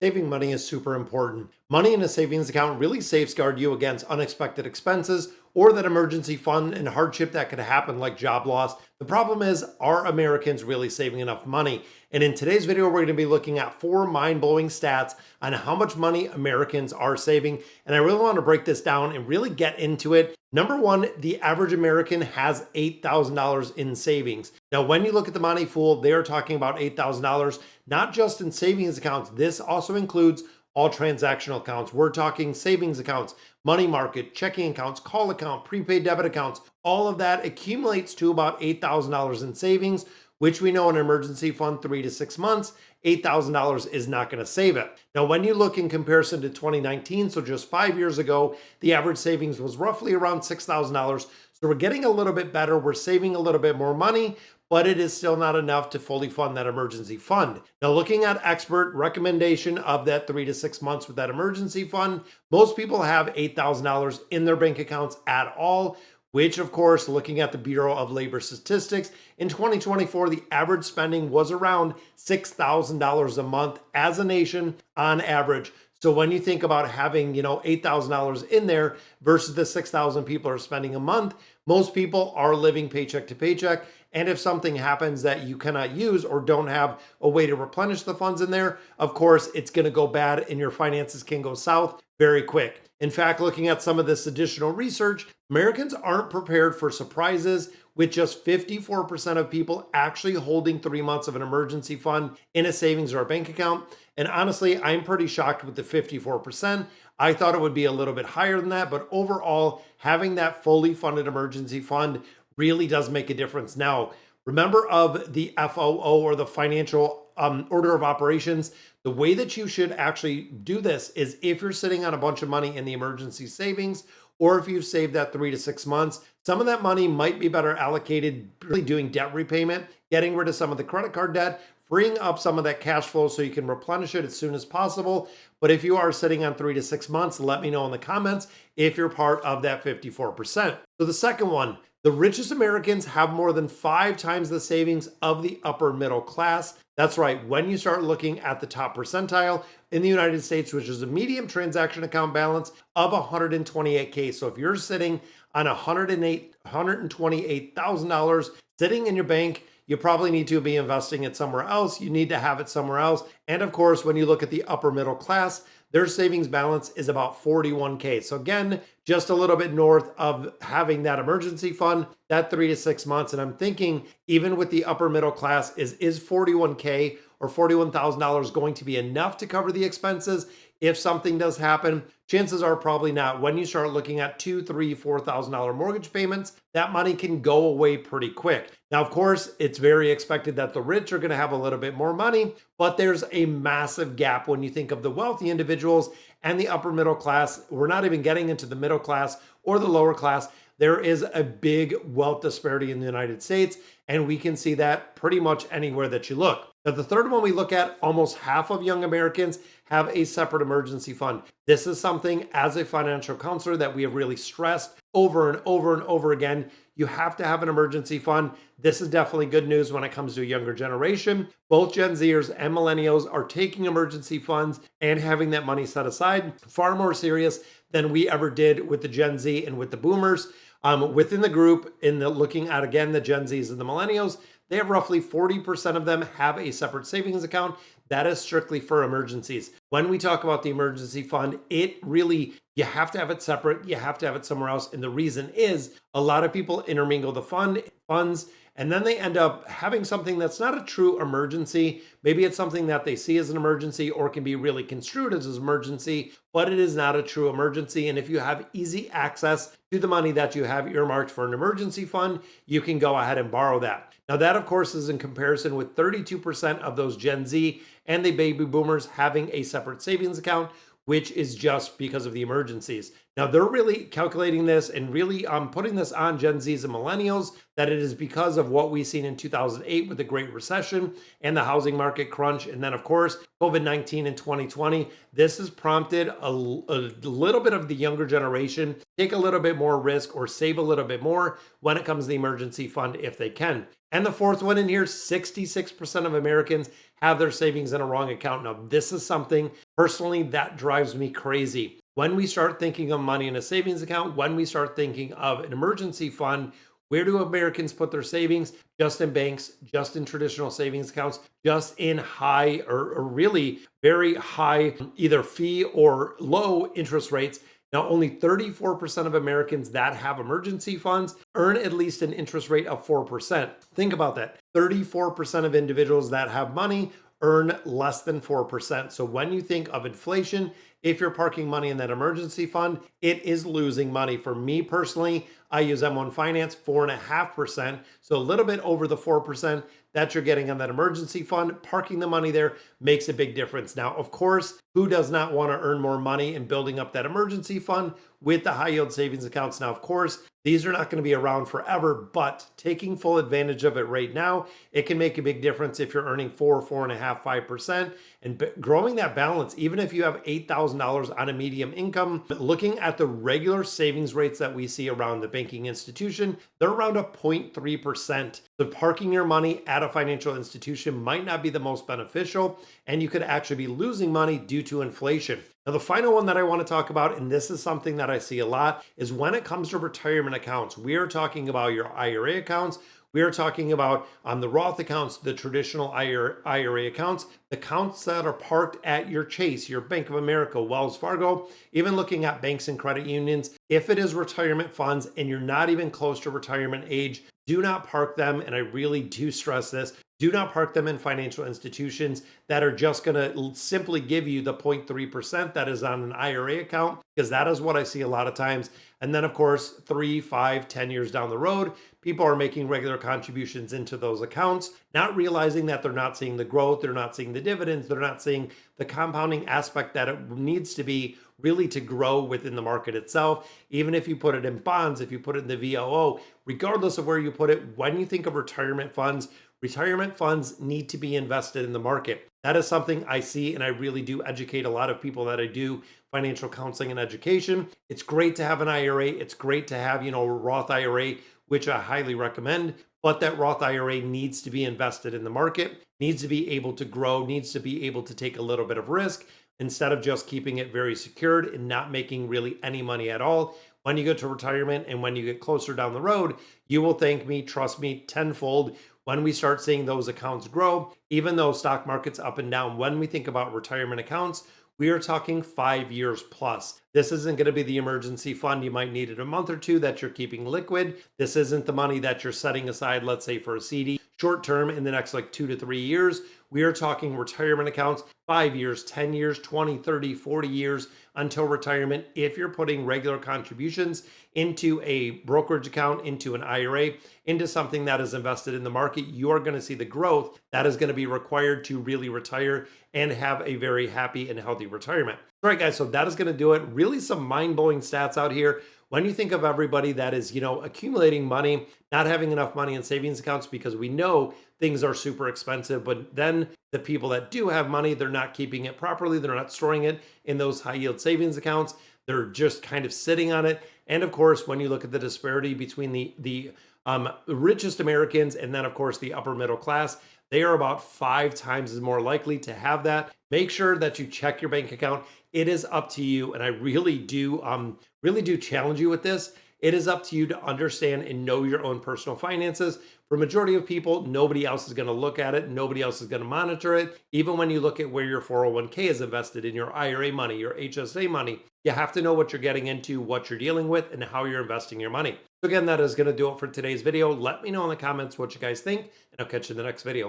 Saving money is super important. Money in a savings account really safeguards you against unexpected expenses or that emergency fund and hardship that could happen, like job loss. The problem is, are Americans really saving enough money? And in today's video, we're going to be looking at four mind-blowing stats on how much money Americans are saving. And I really want to break this down and really get into it. Number one, the average American has $8,000 in savings. Now, when you look at the Money Fool, they are talking about $8,000, not just in savings accounts. This also includes all transactional accounts. We're talking savings accounts, money market, checking accounts, call account, prepaid debit accounts. All of that accumulates to about $8,000 in savings, which we know an emergency fund 3 to 6 months, $8,000 is not going to save it. Now, when you look in comparison to 2019, so just 5 years ago, the average savings was roughly around $6,000. So we're getting a little bit better. We're saving a little bit more money, but it is still not enough to fully fund that emergency fund. Now, looking at expert recommendation of that 3 to 6 months with that emergency fund, most people have $8,000 in their bank accounts at all, which, of course, looking at the Bureau of Labor Statistics, in 2024, the average spending was around $6,000 a month as a nation on average. So when you think about having, $8,000 in there versus the 6,000 people are spending a month, most people are living paycheck to paycheck. And if something happens that you cannot use or don't have a way to replenish the funds in there, of course, it's going to go bad and your finances can go south very quick. In fact, looking at some of this additional research, Americans aren't prepared for surprises, with just 54% of people actually holding 3 months of an emergency fund in a savings or a bank account. And honestly, I'm pretty shocked with the 54%. I thought it would be a little bit higher than that, but overall, having that fully funded emergency fund really does make a difference. Now, remember of the FOO, or the financial order of operations, the way that you should actually do this is if you're sitting on a bunch of money in the emergency savings, or if you've saved that 3 to 6 months, some of that money might be better allocated really doing debt repayment, getting rid of some of the credit card debt, freeing up some of that cash flow so you can replenish it as soon as possible. But if you are sitting on 3 to 6 months, let me know in the comments if you're part of that 54%. So the second one, the richest Americans have more than 5 times the savings of the upper middle class. That's right. When you start looking at the top percentile in the United States, which is a medium transaction account balance of 128K. So if you're sitting on $128,000 sitting in your bank, you probably need to be investing it somewhere else. You need to have it somewhere else. And of course, when you look at the upper middle class, their savings balance is about 41K. So again, just a little bit north of having that emergency fund, that 3 to 6 months. And I'm thinking even with the upper middle class, is 41K or $41,000 going to be enough to cover the expenses? If something does happen, chances are probably not. When you start looking at $2,000, $3,000, $4,000 mortgage payments, that money can go away pretty quick. Now, of course, it's very expected that the rich are going to have a little bit more money, but there's a massive gap when you think of the wealthy individuals and the upper middle class. We're not even getting into the middle class or the lower class. There is a big wealth disparity in the United States, and we can see that pretty much anywhere that you look. Now, the third one we look at, almost half of young Americans have a separate emergency fund. This is something as a financial counselor that we have really stressed over and over and over again. You have to have an emergency fund. This is definitely good news when it comes to a younger generation. Both Gen Zers and millennials are taking emergency funds and having that money set aside, far more serious than we ever did with the Gen Z and with the boomers. Within the group, looking at, again, the Gen Zs and the millennials, they have roughly 40% of them have a separate savings account that is strictly for emergencies. When we talk about the emergency fund, it really, you have to have it separate. You have to have it somewhere else. And the reason is a lot of people intermingle the funds, and then they end up having something that's not a true emergency. Maybe it's something that they see as an emergency or can be really construed as an emergency, but it is not a true emergency. And if you have easy access to the money that you have earmarked for an emergency fund, you can go ahead and borrow that. Now, that, of course, is in comparison with 32% of those Gen Z and the baby boomers having a separate savings account, which is just because of the emergencies. Now, they're really calculating this and really putting this on Gen Zs and millennials that it is because of what we've seen in 2008 with the Great Recession and the housing market crunch. And then, of course, COVID-19 in 2020. This has prompted a little bit of the younger generation take a little bit more risk or save a little bit more when it comes to the emergency fund if they can. And the fourth one in here, 66% of Americans have their savings in a wrong account. Now, this is something personally that drives me crazy. When we start thinking of money in a savings account, when we start thinking of an emergency fund, where do Americans put their savings? Just in banks, just in traditional savings accounts, just in high or really very high either fee or low interest rates. Now, only 34% of Americans that have emergency funds earn at least an interest rate of 4%. Think about that. 34% of individuals that have money earn less than 4%. So when you think of inflation, if you're parking money in that emergency fund, it is losing money. For me personally, I use M1 Finance 4.5%. So a little bit over the 4% that you're getting on that emergency fund. Parking the money there makes a big difference. Now, of course, who does not want to earn more money in building up that emergency fund with the high yield savings accounts? Now, of course, these are not going to be around forever, but taking full advantage of it right now, it can make a big difference if you're earning 4.5, 5%, and growing that balance, even if you have $8,000 on a medium income. Looking at the regular savings rates that we see around the banking institution, they're around a 0.3%. So parking your money at a financial institution might not be the most beneficial, and you could actually be losing money due to inflation. Now, the final one that I want to talk about, and this is something that I see a lot, is when it comes to retirement accounts. We are talking about your IRA accounts. We are talking about the Roth accounts, the traditional IRA accounts, the accounts that are parked at your Chase, your Bank of America, Wells Fargo, even looking at banks and credit unions. If it is retirement funds and you're not even close to retirement age, do not park them. And I really do stress this. Do not park them in financial institutions that are just going to simply give you the 0.3% that is on an IRA account, because that is what I see a lot of times. And then, of course, 3, 5, 10 years down the road, people are making regular contributions into those accounts, not realizing that they're not seeing the growth, they're not seeing the dividends, they're not seeing the compounding aspect that it needs to be really to grow within the market itself. Even if you put it in bonds, if you put it in the VOO, regardless of where you put it, when you think of retirement funds need to be invested in the market. That is something I see, and I really do educate a lot of people that I do financial counseling and education. It's great to have an IRA. It's great to have, a Roth IRA, which I highly recommend. But that Roth IRA needs to be invested in the market, needs to be able to grow, needs to be able to take a little bit of risk instead of just keeping it very secured and not making really any money at all. When you get to retirement and when you get closer down the road, you will thank me, trust me, tenfold when we start seeing those accounts grow. Even though stock market's up and down, when we think about retirement accounts, we are talking 5 years plus. This isn't going to be the emergency fund you might need in a month or two that you're keeping liquid. This isn't the money that you're setting aside, let's say for a CD, short term in the next 2 to 3 years. We are talking retirement accounts, 5 years, 10 years, 20, 30, 40 years until retirement. If you're putting regular contributions into a brokerage account, into an IRA, into something that is invested in the market, you are going to see the growth that is going to be required to really retire and have a very happy and healthy retirement. All right, guys, so that is going to do it. Really some mind-blowing stats out here. When you think of everybody that is, accumulating money, not having enough money in savings accounts because we know things are super expensive, but then the people that do have money, they're not keeping it properly. They're not storing it in those high yield savings accounts. They're just kind of sitting on it. And of course, when you look at the disparity between the richest Americans and then, of course, the upper middle class, they are about 5 times as more likely to have that. Make sure that you check your bank account. It is up to you, and I really do challenge you with this. It is up to you to understand and know your own personal finances. For a majority of people, nobody else is going to look at it. Nobody else is going to monitor it. Even when you look at where your 401k is invested in, your IRA money, your HSA money, you have to know what you're getting into, what you're dealing with, and how you're investing your money. So again, that is going to do it for today's video. Let me know in the comments what you guys think, and I'll catch you in the next video.